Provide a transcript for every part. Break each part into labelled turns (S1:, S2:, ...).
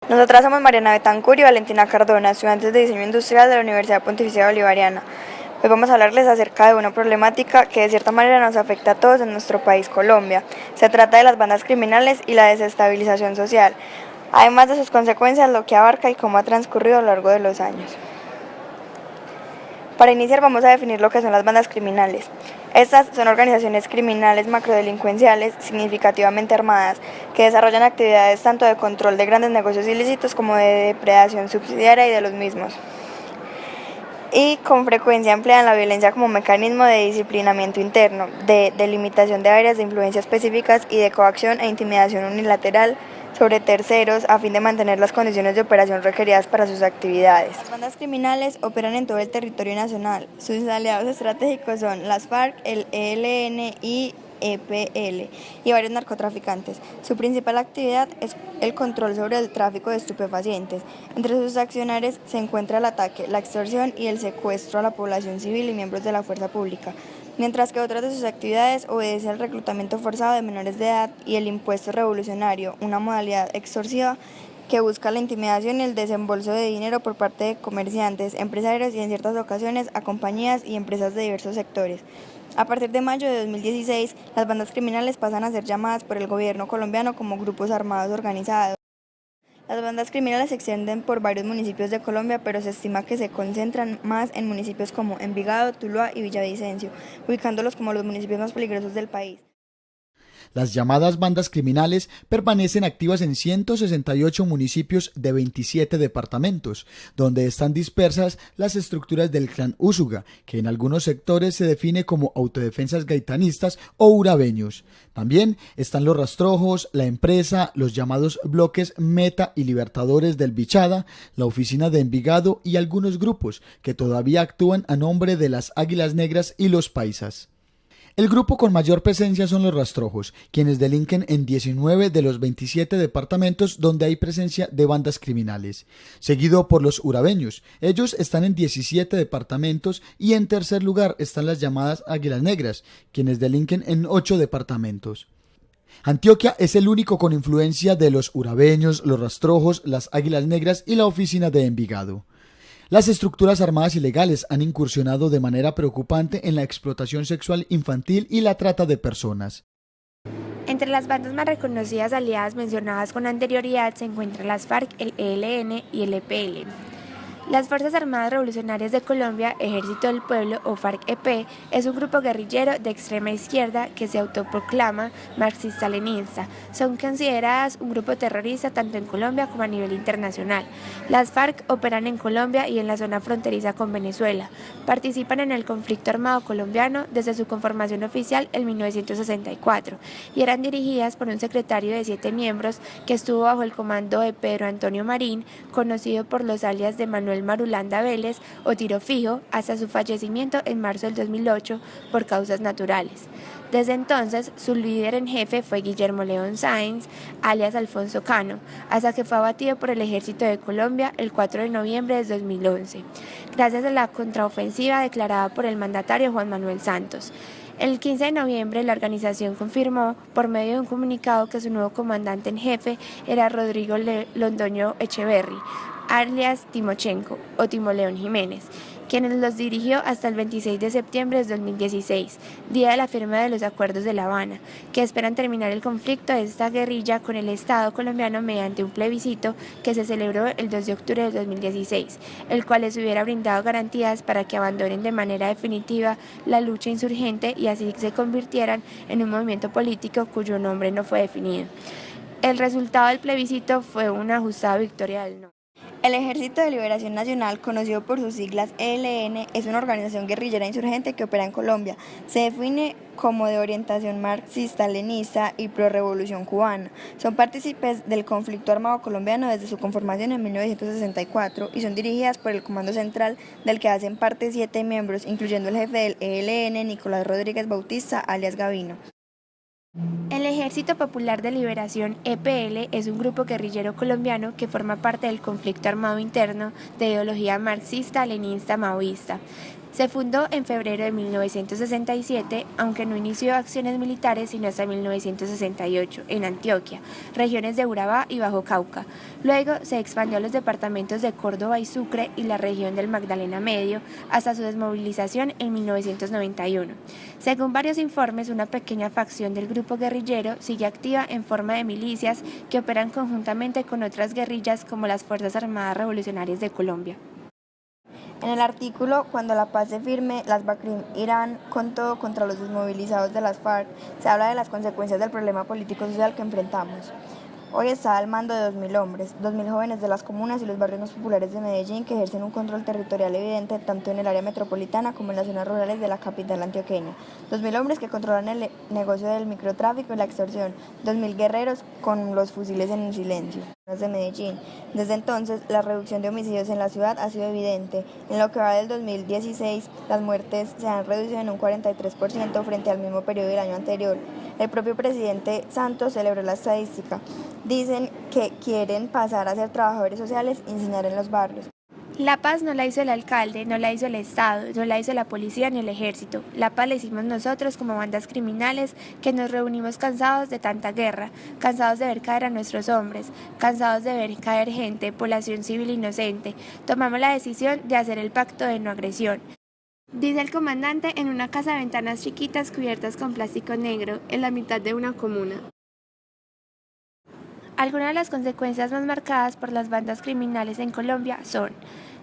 S1: Nosotras somos Mariana Betancur y Valentina Cardona, estudiantes de Diseño Industrial de la Universidad Pontificia Bolivariana. Hoy vamos a hablarles acerca de una problemática que de cierta manera nos afecta a todos en nuestro país, Colombia. Se trata de las bandas criminales y la desestabilización social, además de sus consecuencias, lo que abarca y cómo ha transcurrido a lo largo de los años. Para iniciar vamos a definir lo que son las bandas criminales. Estas son organizaciones criminales macrodelincuenciales significativamente armadas que desarrollan actividades tanto de control de grandes negocios ilícitos como de depredación subsidiaria y de los mismos. Y con frecuencia emplean la violencia como mecanismo de disciplinamiento interno, de delimitación de áreas de influencia específicas y de coacción e intimidación unilateral sobre terceros a fin de mantener las condiciones de operación requeridas para sus actividades. Las bandas criminales operan en todo el territorio nacional. Sus aliados estratégicos son las FARC, el ELN y EPL y varios narcotraficantes. Su principal actividad es el control sobre el tráfico de estupefacientes. Entre sus accionarios se encuentra el ataque, la extorsión y el secuestro a la población civil y miembros de la fuerza pública, mientras que otras de sus actividades obedecen al reclutamiento forzado de menores de edad y el impuesto revolucionario, una modalidad extorsiva que busca la intimidación y el desembolso de dinero por parte de comerciantes, empresarios y en ciertas ocasiones a compañías y empresas de diversos sectores. A partir de mayo de 2016, las bandas criminales pasan a ser llamadas por el gobierno colombiano como grupos armados organizados. Las bandas criminales se extienden por varios municipios de Colombia, pero se estima que se concentran más en municipios como Envigado, Tuluá y Villavicencio, ubicándolos como los municipios más peligrosos del país.
S2: Las llamadas bandas criminales permanecen activas en 168 municipios de 27 departamentos, donde están dispersas las estructuras del clan Úsuga, que en algunos sectores se define como autodefensas gaitanistas o urabeños. También están los rastrojos, la empresa, los llamados bloques Meta y Libertadores del Bichada, la oficina de Envigado y algunos grupos que todavía actúan a nombre de las Águilas Negras y los Paisas. El grupo con mayor presencia son los rastrojos, quienes delinquen en 19 de los 27 departamentos donde hay presencia de bandas criminales, seguido por los urabeños. Ellos están en 17 departamentos y en tercer lugar están las llamadas Águilas Negras, quienes delinquen en 8 departamentos. Antioquia es el único con influencia de los urabeños, los rastrojos, las Águilas Negras y la oficina de Envigado. Las estructuras armadas ilegales han incursionado de manera preocupante en la explotación sexual infantil y la trata de personas.
S3: Entre las bandas más reconocidas aliadas mencionadas con anterioridad se encuentran las FARC, el ELN y el EPL. Las Fuerzas Armadas Revolucionarias de Colombia, Ejército del Pueblo o FARC-EP, es un grupo guerrillero de extrema izquierda que se autoproclama marxista-leninista. Son consideradas un grupo terrorista tanto en Colombia como a nivel internacional. Las FARC operan en Colombia y en la zona fronteriza con Venezuela. Participan en el conflicto armado colombiano desde su conformación oficial en 1964 y eran dirigidas por un secretario de 7 miembros que estuvo bajo el comando de Pedro Antonio Marín, conocido por los alias de Manuel Marulanda Vélez o Tiro Fijo, hasta su fallecimiento en marzo del 2008 por causas naturales. Desde entonces, su líder en jefe fue Guillermo León Sáenz, alias Alfonso Cano, hasta que fue abatido por el Ejército de Colombia el 4 de noviembre de 2011, gracias a la contraofensiva declarada por el mandatario Juan Manuel Santos. El 15 de noviembre, la organización confirmó, por medio de un comunicado, que su nuevo comandante en jefe era Rodrigo Londoño Echeverry, alias Timochenko o Timo León Jiménez, quien los dirigió hasta el 26 de septiembre de 2016, día de la firma de los acuerdos de La Habana, que esperan terminar el conflicto de esta guerrilla con el Estado colombiano mediante un plebiscito que se celebró el 2 de octubre de 2016, el cual les hubiera brindado garantías para que abandonen de manera definitiva la lucha insurgente y así se convirtieran en un movimiento político cuyo nombre no fue definido. El resultado del plebiscito fue una ajustada victoria del no.
S1: El Ejército de Liberación Nacional, conocido por sus siglas ELN, es una organización guerrillera insurgente que opera en Colombia. Se define como de orientación marxista-leninista y pro-revolución cubana. Son partícipes del conflicto armado colombiano desde su conformación en 1964 y son dirigidas por el Comando Central, del que hacen parte 7 miembros, incluyendo el jefe del ELN, Nicolás Rodríguez Bautista, alias Gavino.
S3: El Ejército Popular de Liberación EPL es un grupo guerrillero colombiano que forma parte del conflicto armado interno de ideología marxista-leninista maoísta. Se fundó en febrero de 1967, aunque no inició acciones militares sino hasta 1968, en Antioquia, regiones de Urabá y Bajo Cauca. Luego se expandió a los departamentos de Córdoba y Sucre y la región del Magdalena Medio, hasta su desmovilización en 1991. Según varios informes, una pequeña facción del grupo guerrillero sigue activa en forma de milicias que operan conjuntamente con otras guerrillas como las Fuerzas Armadas Revolucionarias de Colombia.
S1: En el artículo "Cuando la paz se firme, las BACRIM irán con todo contra los desmovilizados de las FARC", se habla de las consecuencias del problema político-social que enfrentamos. Hoy está al mando de 2.000 hombres, 2.000 jóvenes de las comunas y los barrios más populares de Medellín que ejercen un control territorial evidente tanto en el área metropolitana como en las zonas rurales de la capital antioqueña. 2.000 hombres que controlan el negocio del microtráfico y la extorsión. 2.000 guerreros con los fusiles en silencio. De Medellín. Desde entonces, la reducción de homicidios en la ciudad ha sido evidente. En lo que va del 2016, las muertes se han reducido en un 43% frente al mismo periodo del año anterior. El propio presidente Santos celebró la estadística. Dicen que quieren pasar a ser trabajadores sociales y enseñar en los barrios.
S3: La paz no la hizo el alcalde, no la hizo el Estado, no la hizo la policía ni el ejército. La paz la hicimos nosotros como bandas criminales que nos reunimos cansados de tanta guerra, cansados de ver caer a nuestros hombres, cansados de ver caer gente, población civil inocente. Tomamos la decisión de hacer el pacto de no agresión. Dice el comandante en una casa de ventanas chiquitas cubiertas con plástico negro, en la mitad de una comuna. Algunas de las consecuencias más marcadas por las bandas criminales en Colombia son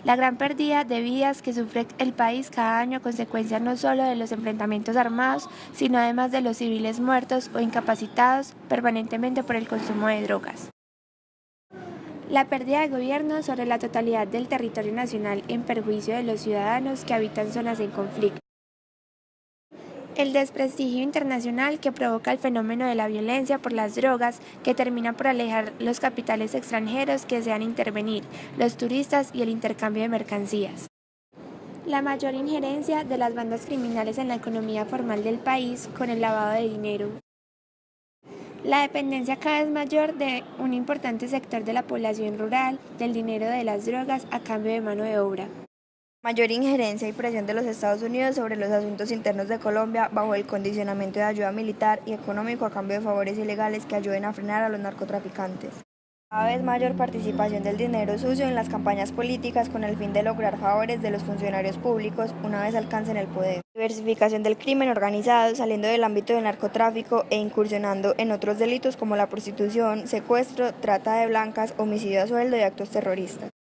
S3: la gran pérdida de vidas que sufre el país cada año a consecuencia no solo de los enfrentamientos armados, sino además de los civiles muertos o incapacitados permanentemente por el consumo de drogas. La pérdida de gobierno sobre la totalidad del territorio nacional en perjuicio de los ciudadanos que habitan zonas en conflicto. El desprestigio internacional que provoca el fenómeno de la violencia por las drogas, que termina por alejar los capitales extranjeros que desean intervenir, los turistas y el intercambio de mercancías. La mayor injerencia de las bandas criminales en la economía formal del país con el lavado de dinero. La dependencia cada vez mayor de un importante sector de la población rural del dinero de las drogas a cambio de mano de obra.
S1: Mayor injerencia y presión de los Estados Unidos sobre los asuntos internos de Colombia bajo el condicionamiento de ayuda militar y económico a cambio de favores ilegales que ayuden a frenar a los narcotraficantes. Cada vez mayor participación del dinero sucio en las campañas políticas con el fin de lograr favores de los funcionarios públicos una vez alcancen el poder. Diversificación del crimen organizado saliendo del ámbito del narcotráfico e incursionando en otros delitos como la prostitución, secuestro, trata de blancas, homicidio a sueldo y actos terroristas.